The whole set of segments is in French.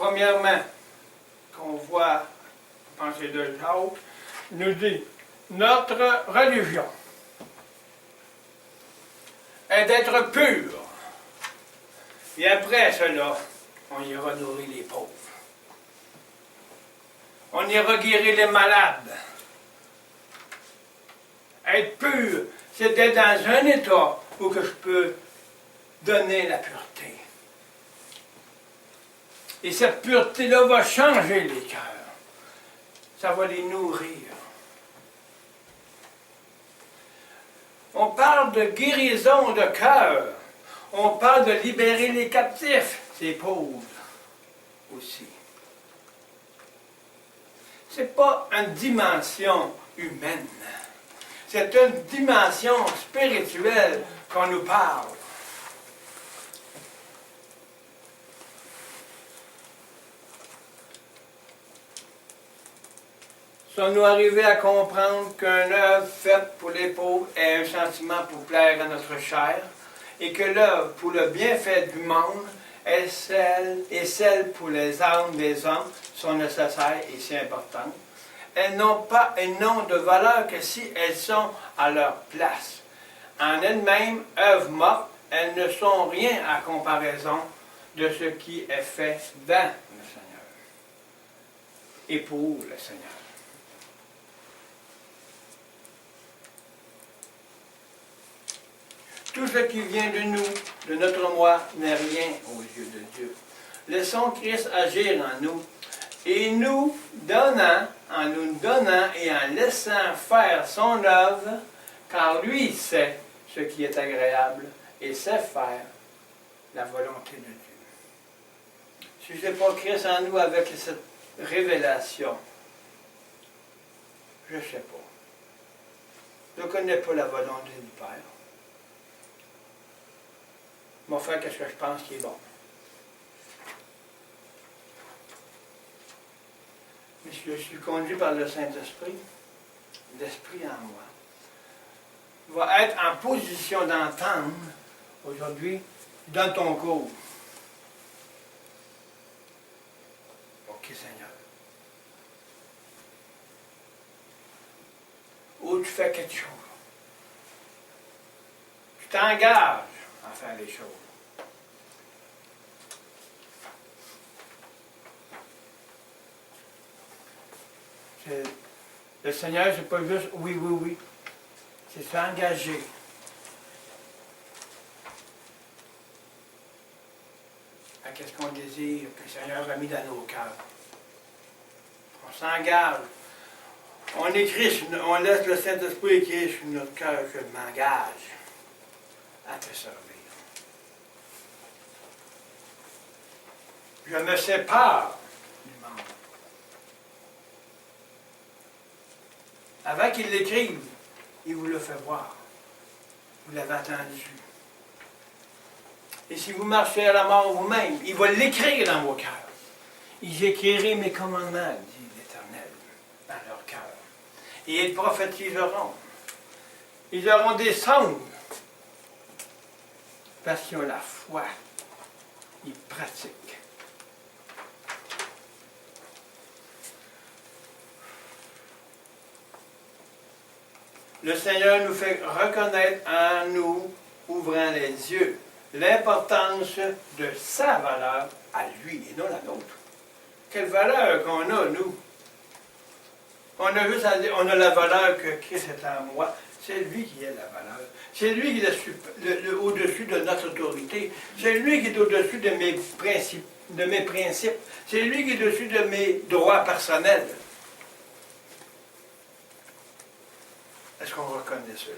premièrement, qu'on voit, pensée de Jacques, nous dit, notre religion est d'être pur. Et après cela, on ira nourrir les pauvres. On ira guérir les malades. Être pur, c'est d'être dans un état où que je peux donner la pureté. Et cette pureté-là va changer les cœurs. Ça va les nourrir. On parle de guérison de cœur. On parle de libérer les captifs, c'est pauvres aussi. Ce n'est pas une dimension humaine. C'est une dimension spirituelle qu'on nous parle. Sommes-nous arrivés à comprendre qu'une œuvre faite pour les pauvres est un sentiment pour plaire à notre chair et que l'œuvre pour le bienfait du monde et celle pour les âmes des hommes sont nécessaires et si importantes? Elles n'ont de valeur que si elles sont à leur place. En elles-mêmes, œuvres mortes, elles ne sont rien à comparaison de ce qui est fait dans le Seigneur et pour le Seigneur. Tout ce qui vient de nous, de notre moi, n'est rien aux yeux de Dieu. Laissons Christ agir en nous et en nous donnant et en laissant faire son œuvre, car lui sait ce qui est agréable et sait faire la volonté de Dieu. Si je n'ai pas Christ en nous avec cette révélation, je ne sais pas. Je ne connais pas la volonté du Père. Je vais faire ce que je pense qui est bon. Mais si je suis conduit par le Saint-Esprit, l'Esprit en moi va être en position d'entendre aujourd'hui dans ton cours. OK, Seigneur. Ou tu fais quelque chose. Tu t'engages à faire les choses. Le Seigneur, c'est pas juste oui, oui, oui. C'est s'engager. À qu'est-ce qu'on désire que le Seigneur a mis dans nos cœurs. On s'engage. On écrit, on laisse le Saint-Esprit écrire sur notre cœur, je m'engage à te servir. Je me sépare du monde. Avant qu'il l'écrive, il vous le fait voir. Vous l'avez entendu. Et si vous marchez à la mort vous-même, il va l'écrire dans vos cœurs. J'écrirai mes commandements, dit l'Éternel, dans leur cœur. Et ils prophétiseront. Ils auront des songes. Parce qu'ils ont la foi. Ils pratiquent. Le Seigneur nous fait reconnaître en nous, ouvrant les yeux, l'importance de sa valeur à lui et non la nôtre. Quelle valeur qu'on a, nous? On a juste à dire, on a la valeur que Christ est en moi. C'est lui qui a la valeur. C'est lui qui est au-dessus de notre autorité. C'est lui qui est au-dessus de mes principes. C'est lui qui est au-dessus de mes droits personnels. Est-ce qu'on reconnaît cela?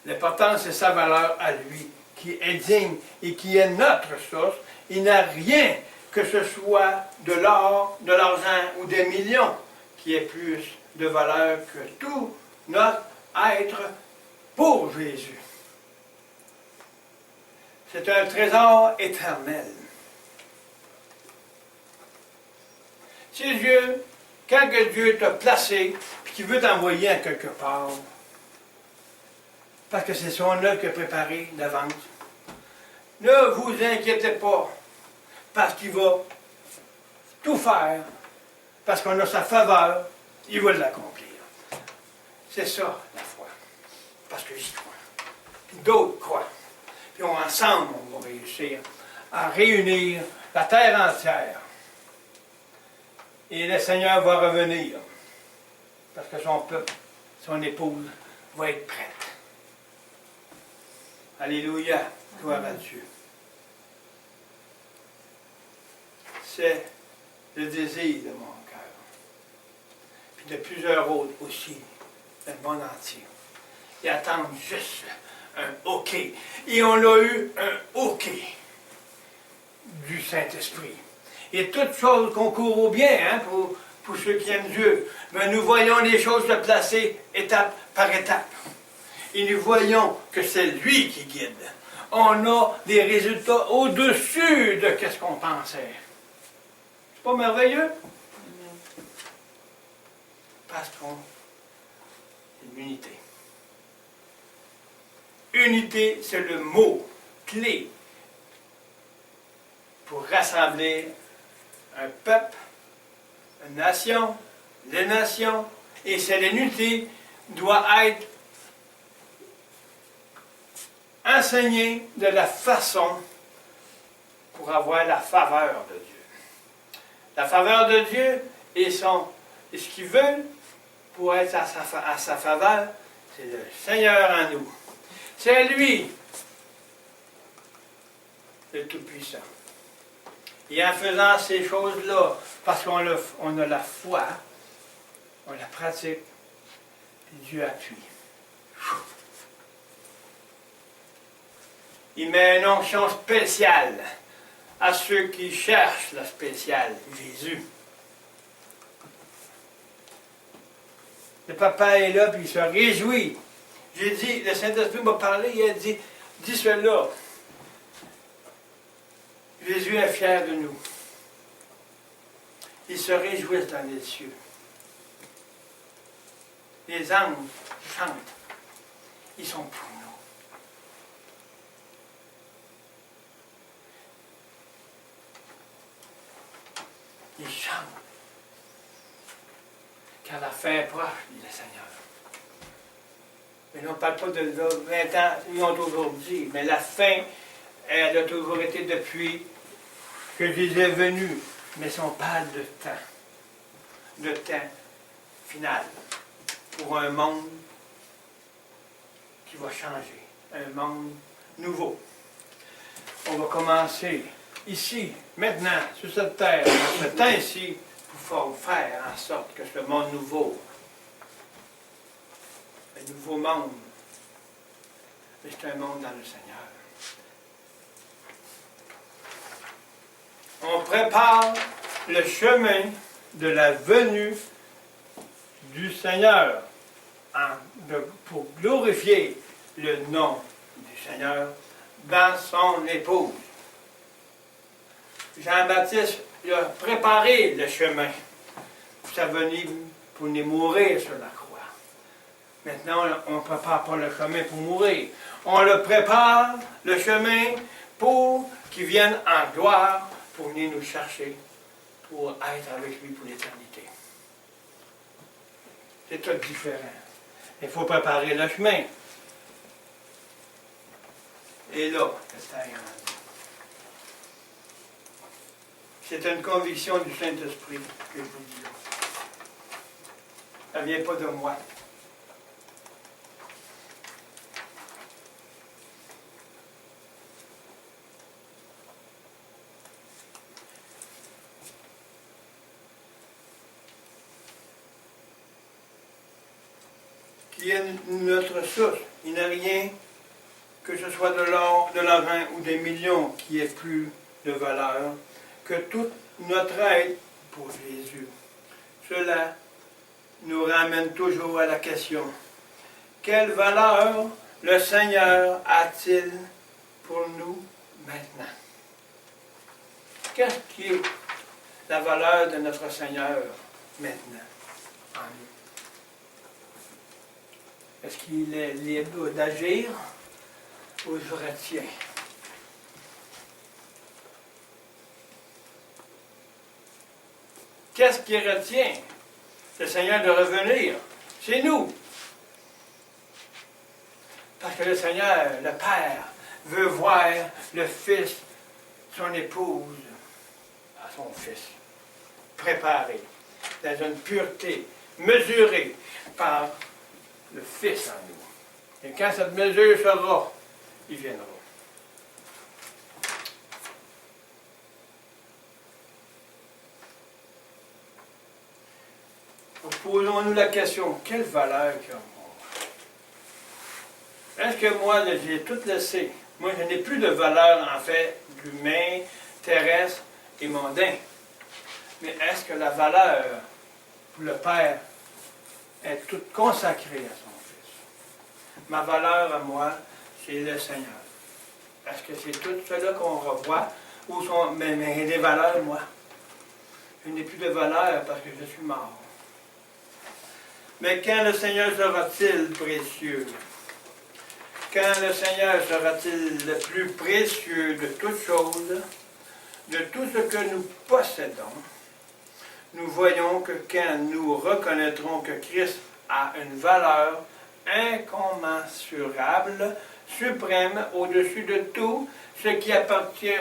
L'important, c'est sa valeur à lui, qui est digne et qui est notre source. Il n'a rien, que ce soit de l'or, de l'argent ou des millions, qui ait plus de valeur que tout notre être pour Jésus. C'est un trésor éternel. Si Dieu, quand que Dieu t'a placé, puis qu'il veut t'envoyer à quelque part, parce que c'est son œuvre qui est préparé d'avance, ne vous inquiétez pas. parce qu'il va tout faire, parce qu'on a sa faveur, il va l'accomplir. C'est ça, la foi. Parce que j'y crois. Puis d'autres croient. Puis ensemble, on va réussir à réunir la terre entière. Et le Seigneur va revenir. Parce que son peuple, son épouse, va être prête. Alléluia. Gloire à Dieu. C'est le désir de mon cœur. Puis de plusieurs autres aussi, dans le monde entier. Ils attendent juste un OK. Et on a eu un OK du Saint-Esprit. Et toutes choses concourent au bien, hein, pour ceux qui aiment Dieu. Mais nous voyons les choses se placer étape par étape. Et nous voyons que c'est lui qui guide. On a des résultats au-dessus de ce qu'on pensait. C'est pas merveilleux? Parce qu'on c'est l'unité. Unité, c'est le mot clé pour rassembler un peuple, une nation, les nations, et cette unité doit être enseignée de la façon pour avoir la faveur de Dieu. La faveur de Dieu et ce qu'il veut pour être à sa faveur, c'est le Seigneur en nous. C'est lui, le Tout-Puissant. Et en faisant ces choses-là, parce qu'on a la foi, on la pratique, et Dieu appuie. Il met une onction spéciale à ceux qui cherchent la spéciale, Jésus. Le papa est là, puis il se réjouit. J'ai dit, le Saint-Esprit m'a parlé, il a dit, dis cela. Jésus est fier de nous. Ils se réjouissent dans les cieux. Les anges chantent. Ils sont pour nous. Ils chantent. Car la fin est proche, dit le Seigneur. Mais on ne parle pas de 20 ans, ils ont toujours dit, mais la fin, elle a toujours été depuis que Jésus est venu. Mais si on parle de temps final, pour un monde qui va changer, un monde nouveau. On va commencer ici, maintenant, sur cette terre, dans ce temps-ci, pour faire en sorte que ce monde nouveau, un nouveau monde, mais c'est un monde dans le Seigneur. On prépare le chemin de la venue du Seigneur pour glorifier le nom du Seigneur dans son épouse. Jean-Baptiste il a préparé le chemin pour sa venue, pour nous mourir sur la croix. Maintenant, on ne prépare pas le chemin pour mourir. On le prépare, le chemin, pour qu'il vienne en gloire, pour venir nous chercher, pour être avec lui pour l'éternité. C'est tout différent. Il faut préparer le chemin. Et là, le temps est rendu. C'est une conviction du Saint-Esprit que je vous dis là. Ça ne vient pas de moi. Qui est notre source. Il n'y a rien, que ce soit de l'or, de l'argent ou des millions, qui ait plus de valeur que toute notre aide pour Jésus. Cela nous ramène toujours à la question, quelle valeur le Seigneur a-t-il pour nous maintenant? Qu'est-ce qui est la valeur de notre Seigneur maintenant en nous? Est-ce qu'il est libre d'agir ou je retiens? qu'est-ce qui retient le Seigneur de revenir? C'est nous. Parce que le Seigneur, le Père, veut voir le Fils, son épouse, à son Fils, préparé dans une pureté mesurée par le Fils en nous. Et quand cette mesure sera, il viendra. Posons-nous la question, quelle valeur qu'il y a? Est-ce que moi, j'ai tout laissé? Moi, je n'ai plus de valeur, en fait, d'humain, terrestre et mondain. Mais est-ce que la valeur pour le Père est toute consacrée à son Fils? Ma valeur à moi, c'est le Seigneur. Est-ce que c'est tout cela qu'on revoit? Ou sont mais des valeurs, moi? Je n'ai plus de valeur parce que je suis mort. Mais quand le Seigneur sera-t-il précieux? Quand le Seigneur sera-t-il le plus précieux de toutes choses, de tout ce que nous possédons? Nous voyons que quand nous reconnaîtrons que Christ a une valeur incommensurable, suprême, au-dessus de tout ce qui appartient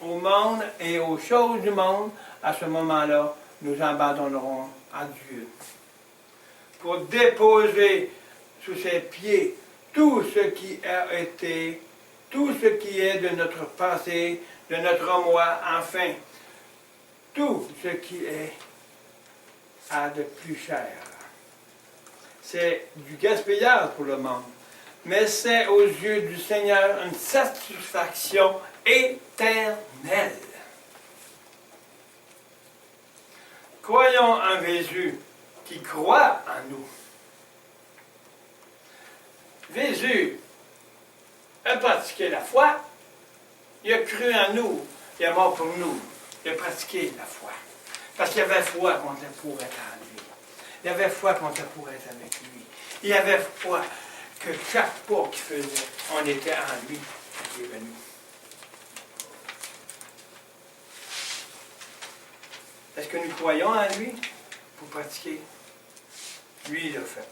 au monde et aux choses du monde, à ce moment-là, nous abandonnerons à Dieu. Pour déposer sous ses pieds tout ce qui a été, tout ce qui est de notre passé, de notre moi, enfin, tout ce qui est à de plus cher. C'est du gaspillage pour le monde, mais c'est aux yeux du Seigneur une satisfaction éternelle. Croyons en Jésus qui croit en nous. Jésus a pratiqué la foi, il a cru en nous, il est mort pour nous, il a pratiqué la foi. Parce qu'il y avait foi qu'on était pour être en lui. Il y avait foi qu'on était pour être avec lui. Il y avait foi que chaque pas qu'il faisait, on était en lui, il est venu. Est-ce que nous croyons en lui pour pratiquer? Lui, il l'a fait.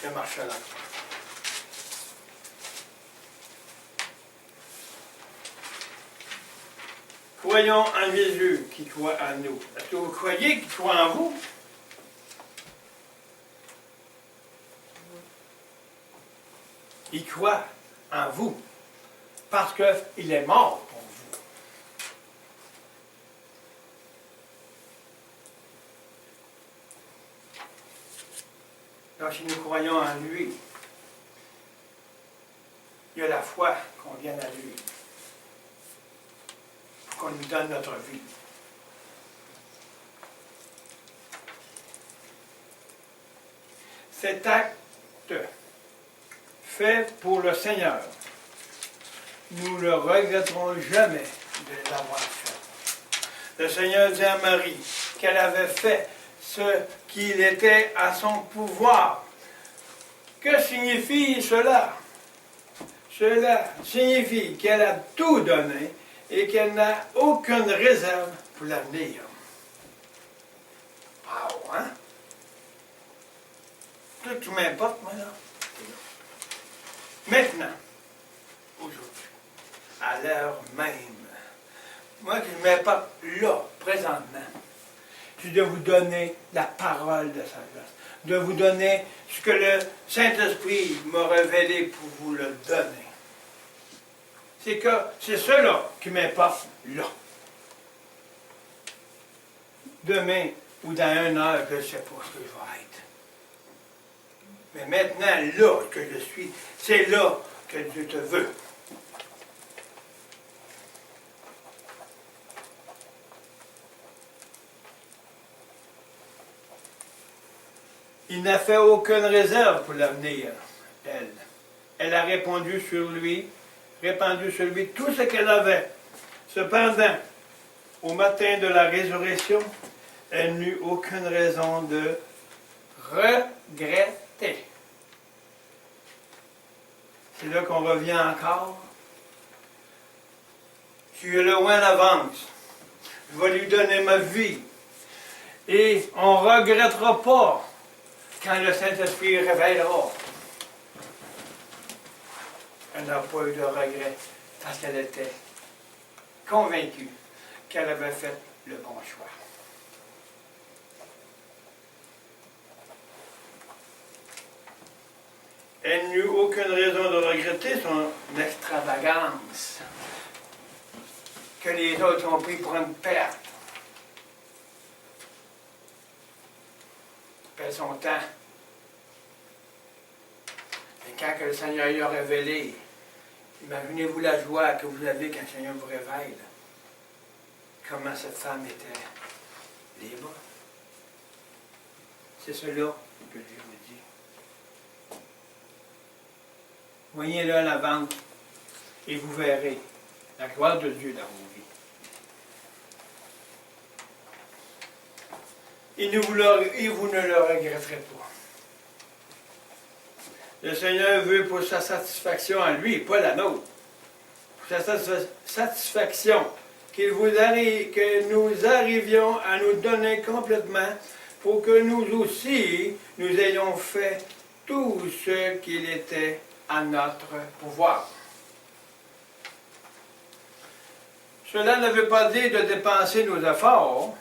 Il a marché là. Croyons en Jésus qui croit en nous. Est-ce que vous croyez qu'il croit en vous? Il croit en vous parce qu'il est mort pour vous. Donc, si nous croyons en lui, il y a la foi qu'on vienne à lui, pour qu'on nous donne notre vie. Cet acte fait pour le Seigneur, nous ne regretterons jamais de l'avoir fait. Le Seigneur dit à Marie qu'elle avait fait ce qu'il était à son pouvoir. Que signifie cela? Cela signifie qu'elle a tout donné et qu'elle n'a aucune réserve pour l'avenir. Wow, hein? Tout m'importe, moi, là. Maintenant, aujourd'hui, à l'heure même, moi, qui m'importe là, présentement, c'est de vous donner la parole de sagesse, de vous donner ce que le Saint-Esprit m'a révélé pour vous le donner. C'est cela qui m'importe là. Demain ou dans 1 heure, je ne sais pas ce que je vais être. Mais maintenant, là que je suis, c'est là que Dieu te veut. Il n'a fait aucune réserve pour l'avenir, elle. Elle a répandu sur lui tout ce qu'elle avait. Cependant, au matin de la résurrection, elle n'eut aucune raison de regretter. C'est là qu'on revient encore. Tu es loin d'avance. Je vais lui donner ma vie. Et on ne regrettera pas quand le Saint-Esprit réveillera. Elle n'a pas eu de regret parce qu'elle était convaincue qu'elle avait fait le bon choix. Elle n'eut aucune raison de regretter son extravagance, que les autres ont pris pour une perte. Elle fait son temps. Et quand que le Seigneur lui a révélé, imaginez-vous la joie que vous avez quand le Seigneur vous révèle. Comment cette femme était libre. C'est cela que Dieu vous dit. Voyez-le à la vente et vous verrez la gloire de Dieu dans vos vies. Et vous ne le regretterez pas. Le Seigneur veut pour sa satisfaction à lui, pas la nôtre. Pour sa satisfaction, que nous arrivions à nous donner complètement pour que nous aussi, nous ayons fait tout ce qu'il était à notre pouvoir. Cela ne veut pas dire de dépenser nos efforts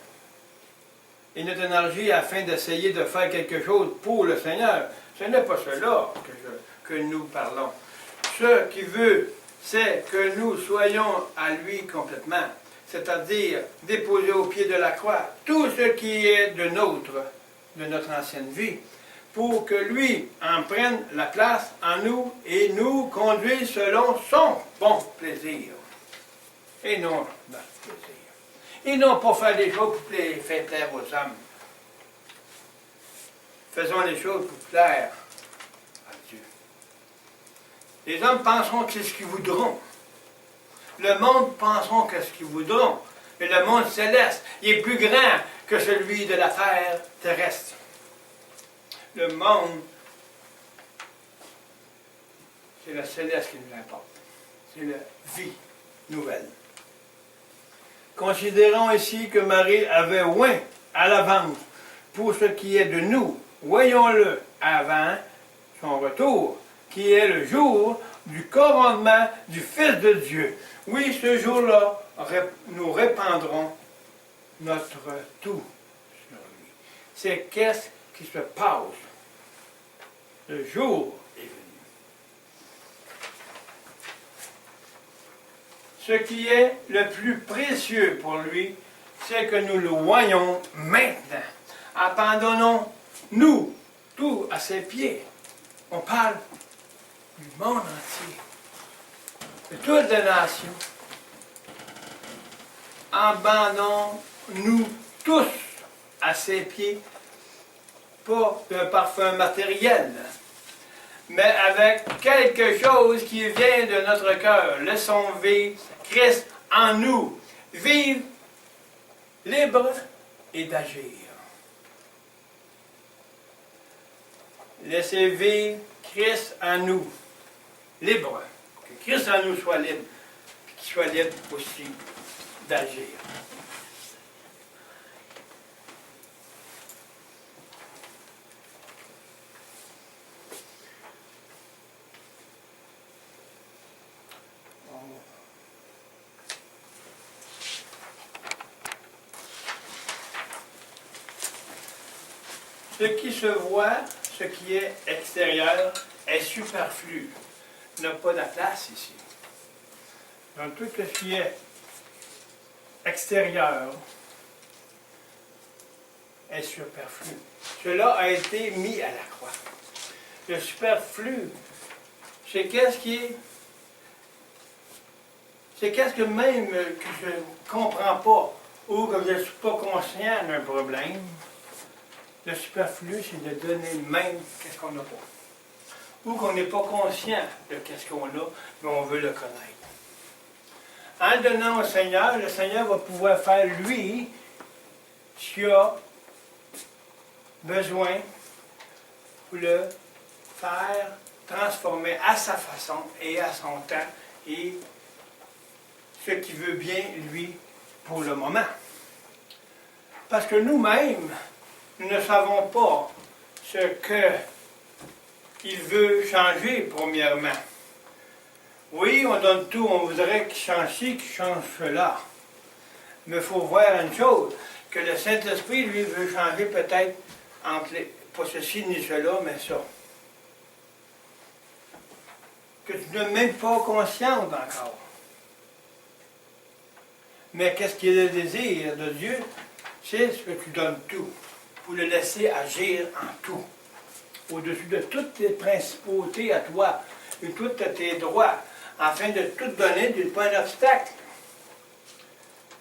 et notre énergie afin d'essayer de faire quelque chose pour le Seigneur. Ce n'est pas cela que nous parlons. Ce qu'il veut, c'est que nous soyons à lui complètement, c'est-à-dire déposer au pied de la croix tout ce qui est de notre ancienne vie, pour que lui en prenne la place en nous et nous conduise selon son bon plaisir. Et non notre plaisir. Et non pour faire des choses pour faire plaire aux hommes. Faisons les choses pour plaire à Dieu. Les hommes penseront que c'est ce qu'ils voudront. Le monde penseront que ce qu'ils voudront. Mais le monde céleste, il est plus grand que celui de la terre terrestre. Le monde, c'est le céleste qui nous importe. C'est la vie nouvelle. Considérons ici que Marie avait oint à l'avance pour ce qui est de nous. Voyons-le avant son retour, qui est le jour du commandement du Fils de Dieu. Oui, ce jour-là, nous répandrons notre tout sur lui. C'est qu'est-ce qui se passe. Le jour est venu. Ce qui est le plus précieux pour lui, c'est que nous le voyons maintenant. Abandonnons-nous tout à ses pieds. On parle du monde entier, de toutes les nations. Abandonnons-nous tous à ses pieds, pas d'un parfum matériel, mais avec quelque chose qui vient de notre cœur. Laissons vivre Christ en nous. Vivre libre et d'agir. Laissez vivre Christ en nous. Libre. Que Christ en nous soit libre. Qu'il soit libre aussi d'agir. Ce qui se voit, ce qui est extérieur, est superflu. N'a pas de place ici. Donc tout ce qui est extérieur est superflu. Cela a été mis à la croix. Le superflu, c'est qu'est-ce qui est... C'est qu'est-ce que même que je ne comprends pas ou que je ne suis pas conscient d'un problème. Le superflu, c'est de donner même qu'est-ce qu'on n'a pas. Ou qu'on n'est pas conscient de qu'est-ce qu'on a, mais on veut le connaître. En le donnant au Seigneur, le Seigneur va pouvoir faire, lui, ce qu'il a besoin pour le faire transformer à sa façon et à son temps et ce qu'il veut bien, lui, pour le moment. Parce que nous-mêmes, nous ne savons pas ce qu'il veut changer, premièrement. Oui, on donne tout, on voudrait qu'il change ci, qu'il change cela. Mais il faut voir une chose, que le Saint-Esprit, lui, veut changer peut-être entre les, pas ceci ni cela, mais ça. Que tu n'es même pas consciente encore. Mais qu'est-ce qui est le désir de Dieu? C'est ce que tu donnes tout, pour le laisser agir en tout. Au-dessus de toutes tes principautés à toi, et tous tes droits, afin de tout donner du point d'obstacle.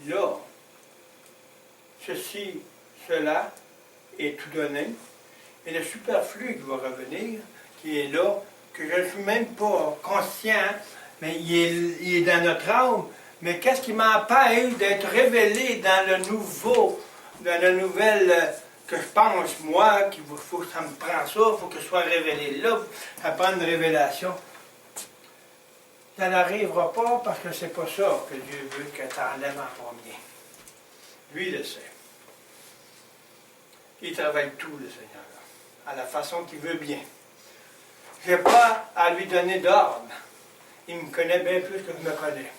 Là, ceci, cela est tout donné, et le superflu qui va revenir, qui est là, que je ne suis même pas conscient, mais il est dans notre âme, mais qu'est-ce qui m'empêche d'être révélé dans le nouveau, dans la nouvelle que je pense, moi, qu'il faut que ça me prend ça, il faut que je sois révélé là, ça prend une révélation. Ça n'arrivera pas parce que c'est pas ça que Dieu veut que tu enlèves en premier. Lui, il le sait. Il travaille tout, le Seigneur, à la façon qu'il veut bien. Je n'ai pas à lui donner d'ordre. Il me connaît bien plus que je me connais.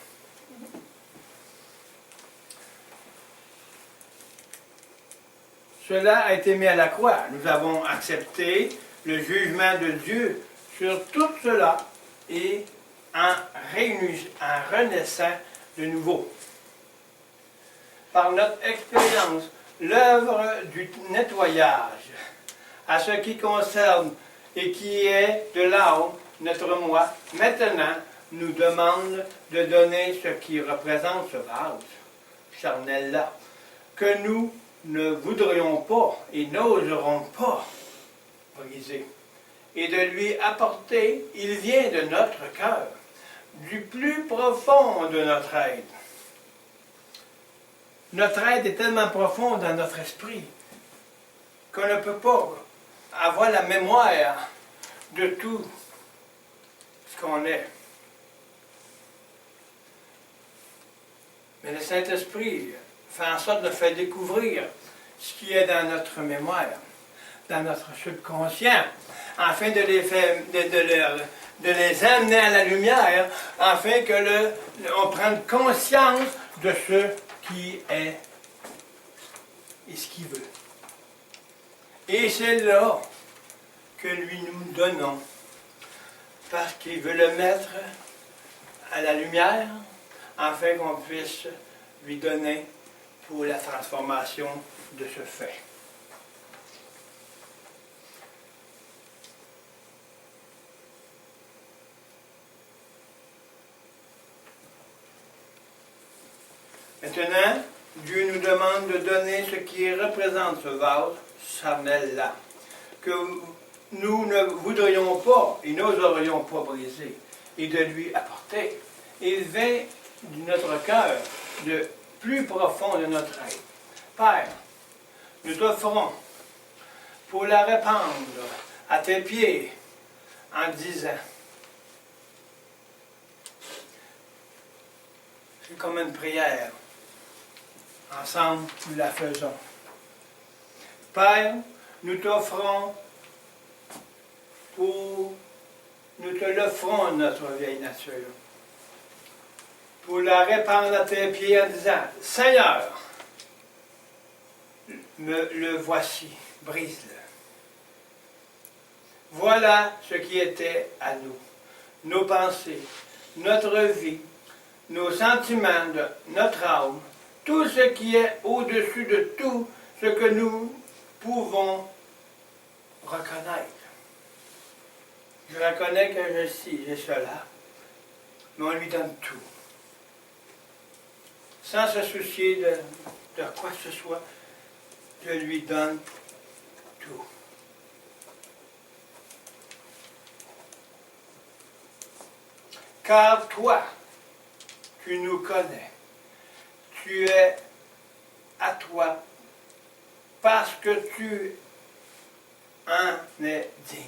Cela a été mis à la croix. Nous avons accepté le jugement de Dieu sur tout cela et en renaissant de nouveau. Par notre expérience, l'œuvre du nettoyage, à ce qui concerne et qui est de l'âme, notre moi, maintenant nous demande de donner ce qui représente ce vase charnel-là, que nous ne voudrions pas et n'oserons pas briser, et de lui apporter, il vient de notre cœur, du plus profond de notre être. Notre être est tellement profond dans notre esprit qu'on ne peut pas avoir la mémoire de tout ce qu'on est. Mais le Saint-Esprit fait en sorte de faire découvrir ce qui est dans notre mémoire, dans notre subconscient, afin de les amener à la lumière, afin que on prenne conscience de ce qui est et ce qu'il veut. Et c'est là que lui nous donnons, parce qu'il veut le mettre à la lumière, afin qu'on puisse lui donner pour la transformation de ce fait. Maintenant, Dieu nous demande de donner ce qui représente ce vase charnel-là, que nous ne voudrions pas et n'oserions pas briser, et de lui apporter. Il vient de notre cœur, de plus profond de notre être. Père, nous t'offrons pour la répandre à tes pieds en disant, c'est comme une prière. Ensemble, nous la faisons. Père, nous t'offrons nous te l'offrons, notre vieille nature, pour la répandre à tes pieds en disant, Seigneur, le voici, brise-le. Voilà ce qui était à nous, nos pensées, notre vie, nos sentiments, notre âme, tout ce qui est au-dessus de tout ce que nous pouvons reconnaître. Je reconnais que je suis, j'ai cela, mais on lui donne tout. Sans se soucier de quoi que ce soit, je lui donne tout. Car toi, tu nous connais. Tu es à toi parce que tu en es digne.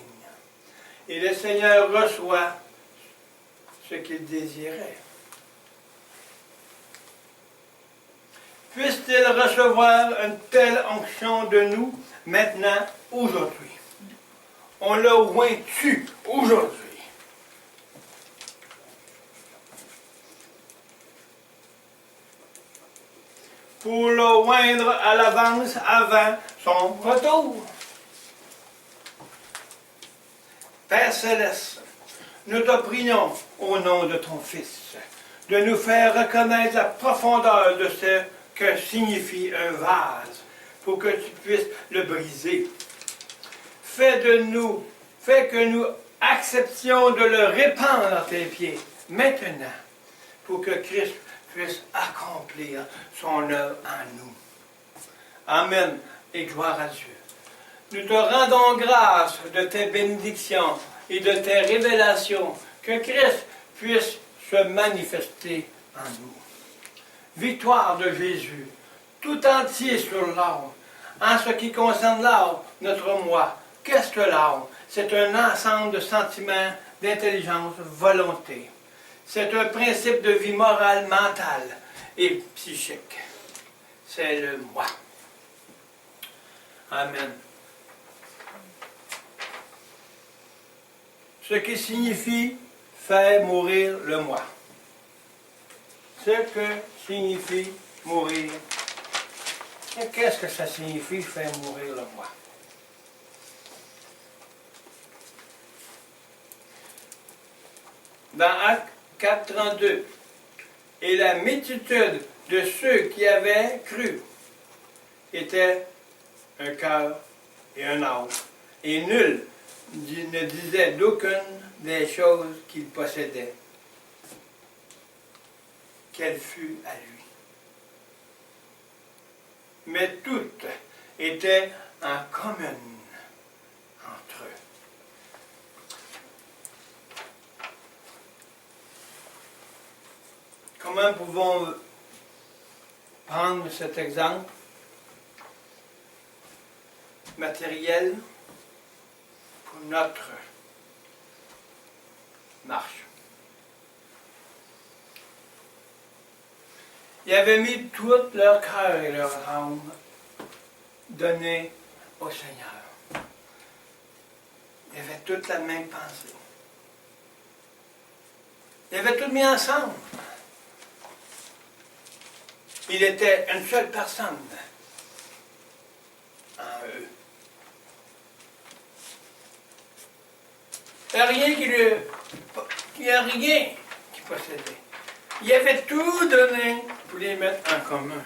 Et le Seigneur reçoit ce qu'il désirait. puisse-t-il recevoir une telle onction de nous maintenant, aujourd'hui. On l'a ointu aujourd'hui. Pour le oindre à l'avance avant son retour. Père Céleste, nous te prions au nom de ton Fils de nous faire reconnaître la profondeur de ce que signifie un vase pour que tu puisses le briser. Fais que nous acceptions de le répandre à tes pieds maintenant pour que Christ puisse accomplir son œuvre en nous. Amen et gloire à Dieu. Nous te rendons grâce de tes bénédictions et de tes révélations, que Christ puisse se manifester en nous. Victoire de Jésus, tout entier sur l'âme. En ce qui concerne l'âme, notre moi, qu'est-ce que l'âme? C'est un ensemble de sentiments, d'intelligence, volonté. C'est un principe de vie morale, mentale et psychique. C'est le moi. Amen. Ce qui signifie faire mourir le moi. Ce que signifie mourir. Et qu'est-ce que ça signifie faire mourir le moi? Dans Actes 4.32, et la multitude de ceux qui avaient cru était un cœur et un âme, et nul ne disait d'aucune des choses qu'il possédait qu'elle fût à lui. Mais toutes étaient en commune entre eux. Comment pouvons-nous prendre cet exemple matériel pour notre marche? Ils avaient mis tout leur cœur et leur âme donnés au Seigneur. Ils avaient toute la même pensée. Ils avaient tout mis ensemble. Il était une seule personne en eux. Il n'y a rien il n'y a rien qui possédait. Il avait tout donné pour les mettre en commun.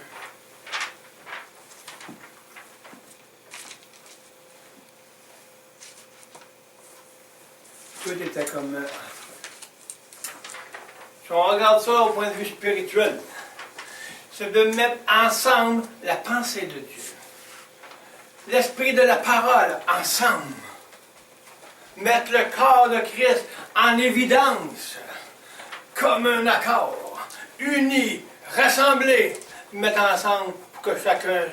Tout était commun entre eux. Si on regarde ça au point de vue spirituel, c'est de mettre ensemble la pensée de Dieu, l'esprit de la parole ensemble, mettre le corps de Christ en évidence, comme un accord, unis, rassemblés, mettre ensemble pour que chacun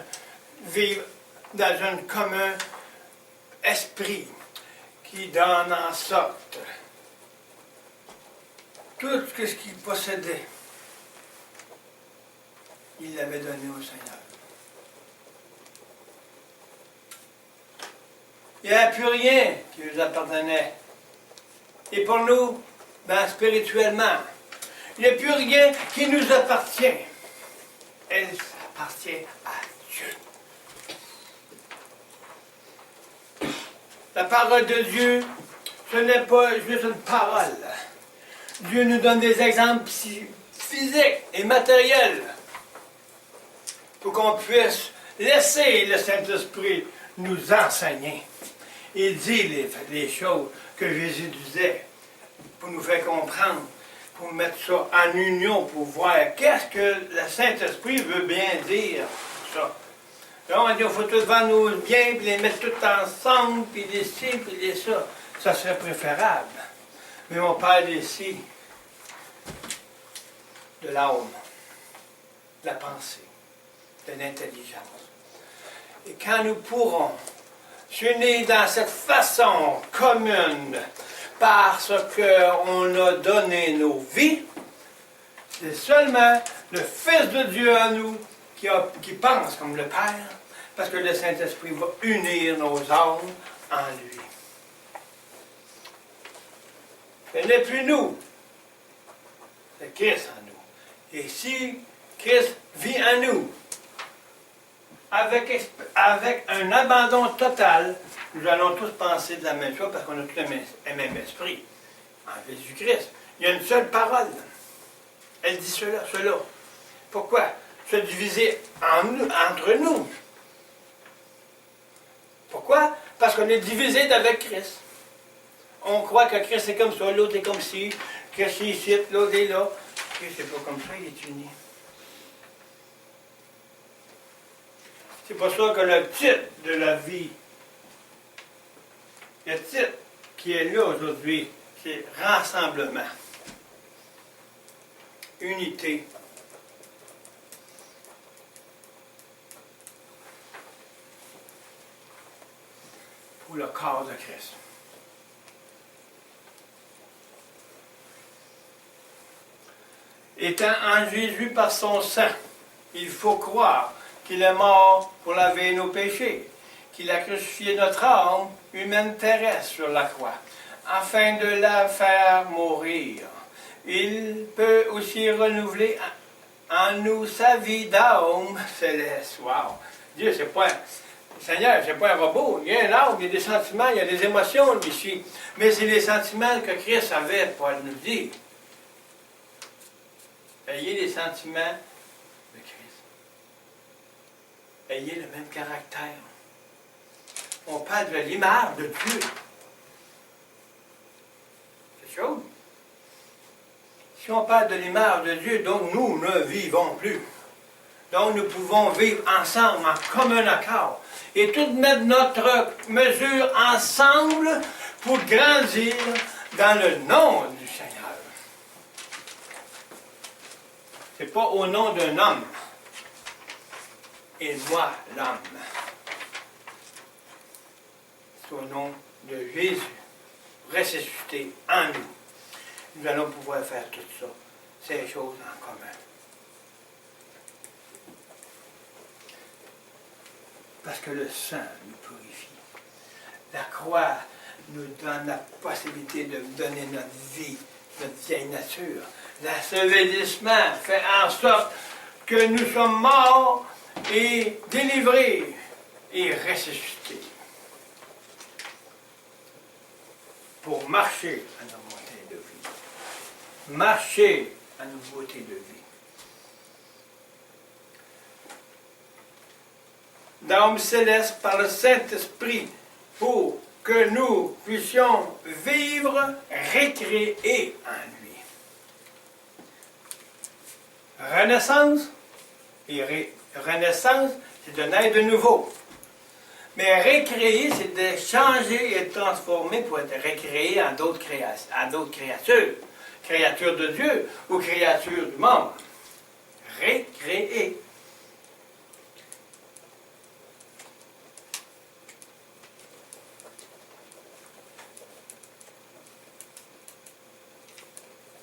vive dans un commun esprit qui donne en sorte tout ce qu'il possédait. Il l'avait donné au Seigneur. Il n'y avait plus rien qui nous appartenait. Et pour nous, spirituellement, il n'y a plus rien qui nous appartient. Elle appartient à Dieu. La parole de Dieu, ce n'est pas juste une parole. Dieu nous donne des exemples physiques et matériels pour qu'on puisse laisser le Saint-Esprit nous enseigner. Il dit les choses que Jésus disait pour nous faire comprendre, pour mettre ça en union, pour voir qu'est-ce que le Saint-Esprit veut bien dire, ça. Là, on dit, il faut tout vendre nos biens, puis les mettre tout ensemble, puis les ci, puis les ça. Ça serait préférable. Mais on parle ici de l'âme, de la pensée, de l'intelligence. Et quand nous pourrons s'unir dans cette façon commune, parce qu'on a donné nos vies, c'est seulement le Fils de Dieu en nous qui pense comme le Père, parce que le Saint-Esprit va unir nos âmes en lui. Ce n'est plus nous, c'est Christ en nous. Et si Christ vit en nous, avec un abandon total, nous allons tous penser de la même chose parce qu'on a tous le même esprit. En Jésus-Christ, il y a une seule parole. Elle dit cela. Pourquoi? Se diviser entre nous. Pourquoi? Parce qu'on est divisé avec Christ. On croit que Christ est comme ça, l'autre est comme ci, Christ est ici, l'autre est là. Christ n'est pas comme ça, il est uni. C'est pour ça que le titre de la vie, le titre qui est là aujourd'hui, c'est rassemblement, unité. Pour le corps de Christ. Étant en Jésus par son sang, il faut croire qu'il est mort pour laver nos péchés, qu'il a crucifié notre âme humaine terrestre sur la croix, afin de la faire mourir. Il peut aussi renouveler en nous sa vie d'âme céleste. Wow! Dieu, c'est pas... Seigneur, c'est pas un robot. Il y a un âme, il y a des sentiments, il y a des émotions ici. Mais c'est les sentiments que Christ avait pour nous dire. Ayez les sentiments de Christ. Ayez le même caractère. On parle de l'image de Dieu. C'est chose. Si on parle de l'image de Dieu, donc nous ne vivons plus. Donc nous pouvons vivre ensemble, en commun accord. Et tout mettre notre mesure ensemble pour grandir dans le nom du Seigneur. Ce n'est pas au nom d'un homme. Et moi, l'homme. C'est au nom de Jésus, ressuscité en nous. Nous allons pouvoir faire tout ça, ces choses en commun. Parce que le sang nous purifie. La croix nous donne la possibilité de donner notre vie, notre vieille nature. L'ensevelissement fait en sorte que nous sommes morts et délivrés et ressuscités. Pour marcher à nouveauté de vie. Marcher à nouveauté de vie. D'âme céleste par le Saint-Esprit pour que nous puissions vivre, récréer en lui. Renaissance, et renaissance, c'est de naître de nouveau. Mais récréer, c'est de changer et de transformer pour être récréé en d'autres créatures. Créatures de Dieu ou créatures du monde. Récréer.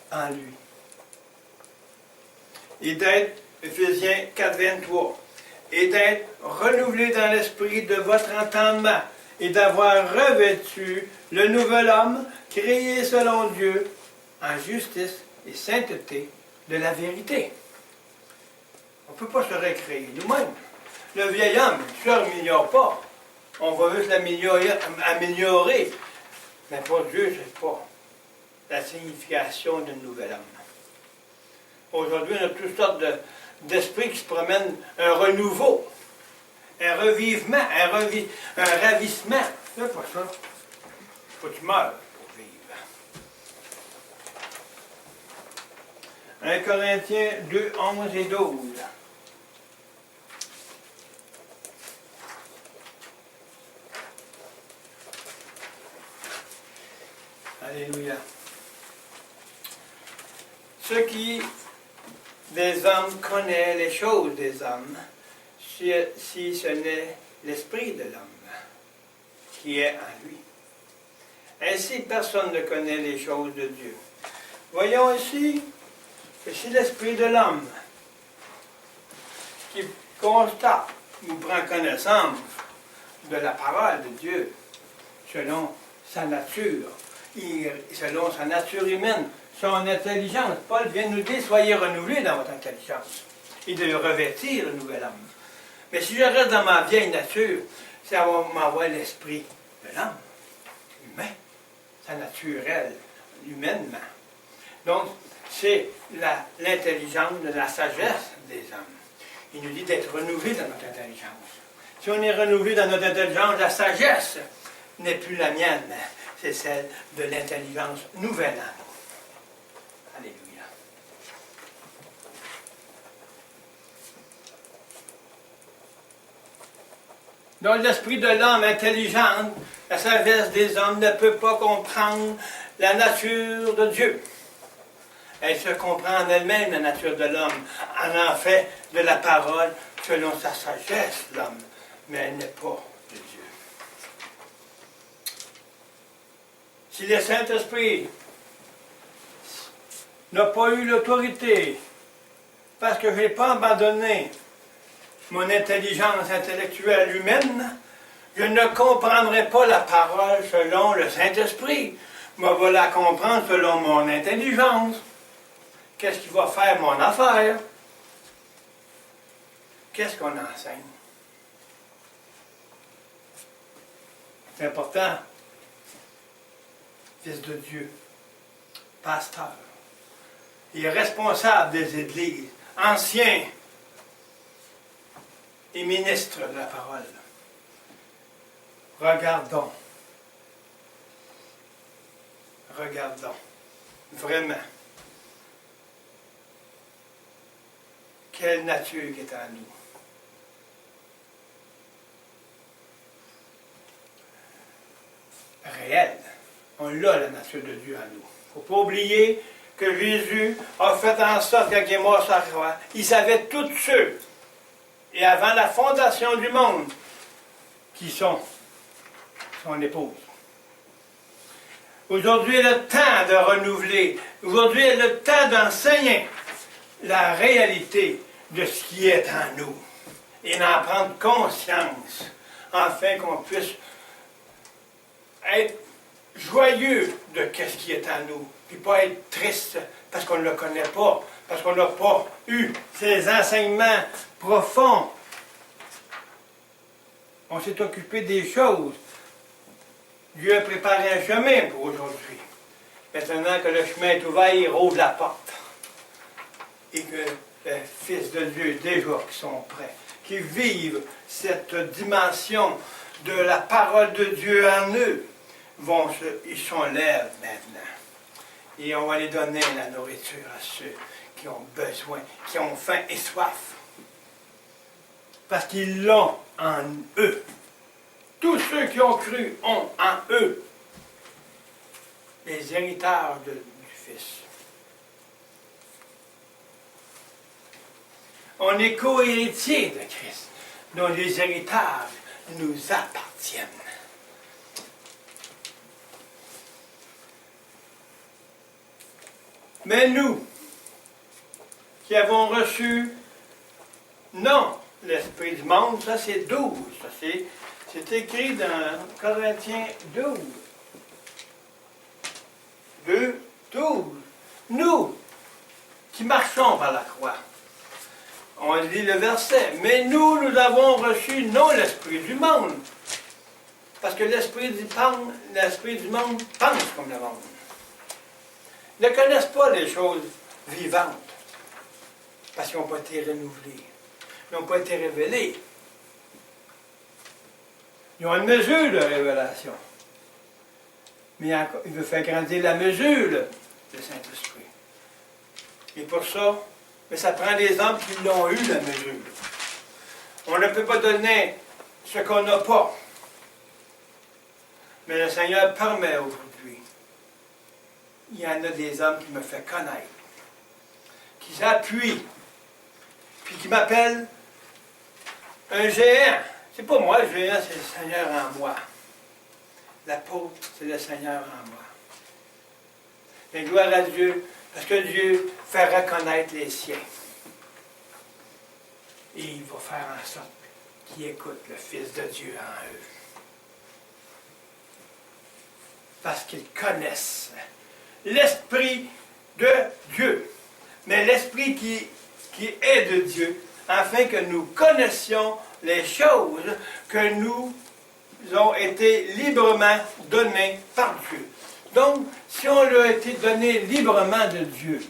En lui. Et d'être, Éphésiens 4, 23, et d'être renouvelé dans l'esprit de votre entendement, et d'avoir revêtu le nouvel homme, créé selon Dieu, en justice et sainteté de la vérité. On ne peut pas se récréer nous-mêmes. Le vieil homme ne s'améliore pas. On va juste l'améliorer. Mais pour Dieu, ce n'est pas la signification d'un nouvel homme. Aujourd'hui, on a toutes sortes d'esprits qui se promènent, un renouveau, un revivement, un ravissement. C'est pas ça. Il faut que tu meurs pour vivre. 1 Corinthiens 2, 11 et 12. Alléluia. Ce qui des hommes connaît les choses des hommes, si ce n'est l'esprit de l'homme qui est en lui. Ainsi, personne ne connaît les choses de Dieu. Voyons ici que si l'esprit de l'homme, constate ou prend connaissance de la parole de Dieu selon sa nature, selon sa nature humaine, son intelligence. Paul vient nous dire, soyez renouvelés dans votre intelligence et de revêtir le nouvel homme. Mais si je reste dans ma vieille nature, ça va m'envoyer l'esprit de l'homme, humain, sa naturelle, humainement. Donc, c'est l'intelligence, la sagesse des hommes. Il nous dit d'être renouvelés dans notre intelligence. Si on est renouvelé dans notre intelligence, la sagesse n'est plus la mienne, c'est celle de l'intelligence nouvelle en nous. Alléluia. Donc l'esprit de l'homme intelligent, la sagesse des hommes ne peut pas comprendre la nature de Dieu. Elle se comprend en elle-même, la nature de l'homme, en fait de la parole selon sa sagesse, l'homme, mais elle n'est pas de Dieu. Si le Saint-Esprit n'a pas eu l'autorité, parce que je n'ai pas abandonné mon intelligence intellectuelle humaine, je ne comprendrai pas la parole selon le Saint-Esprit. Moi, je vais la comprendre selon mon intelligence. Qu'est-ce qui va faire mon affaire? Qu'est-ce qu'on enseigne? C'est important. Fils de Dieu, pasteur, il est responsable des églises, ancien et ministre de la parole. Regardons vraiment quelle nature qui est en nous. Réelle. On l'a, la nature de Dieu en nous. Il ne faut pas oublier que Jésus a fait en sorte, quand il est mort sur la croix, il savait tous ceux, et avant la fondation du monde, qui sont son épouse. Aujourd'hui est le temps de renouveler. Aujourd'hui est le temps d'enseigner la réalité de ce qui est en nous. Et d'en prendre conscience, afin qu'on puisse être joyeux de ce qui est en nous, puis pas être triste parce qu'on ne le connaît pas, parce qu'on n'a pas eu ces enseignements profonds. On s'est occupé des choses. Dieu a préparé un chemin pour aujourd'hui. Maintenant que le chemin est ouvert, il rouvre la porte. Et que les fils de Dieu, déjà qui sont prêts, qui vivent cette dimension de la parole de Dieu en eux, ils s'enlèvent maintenant. Et on va les donner la nourriture à ceux qui ont besoin, qui ont faim et soif. Parce qu'ils l'ont en eux. Tous ceux qui ont cru ont en eux les héritages du Fils. On est co-héritiers de Christ, dont les héritages nous appartiennent. Mais nous, qui avons reçu, non l'Esprit du monde, ça c'est 12, ça c'est écrit dans Corinthiens 12. 2, 12. Nous, qui marchons par la croix, on lit le verset, mais nous avons reçu non l'Esprit du monde, parce que l'Esprit du monde pense comme le monde. Ils ne connaissent pas les choses vivantes, parce qu'ils n'ont pas été renouvelés. Ils n'ont pas été révélés. Ils ont une mesure de révélation. Mais il veut faire grandir la mesure, le Saint-Esprit. Et pour ça, mais ça prend des hommes qui l'ont eu, la mesure. On ne peut pas donner ce qu'on n'a pas. Mais le Seigneur permet aujourd'hui. Il y en a des hommes qui me font connaître, qui s'appuient, puis qui m'appellent un géant. C'est pas moi le géant, c'est le Seigneur en moi. L'apôtre, c'est le Seigneur en moi. Mais gloire à Dieu, parce que Dieu fait reconnaître les siens. Et il va faire en sorte qu'ils écoutent le Fils de Dieu en eux. Parce qu'ils connaissent l'Esprit de Dieu. Mais l'Esprit qui est de Dieu, afin que nous connaissions les choses que nous ont été librement données par Dieu. Donc, si on leur a été donné librement de Dieu,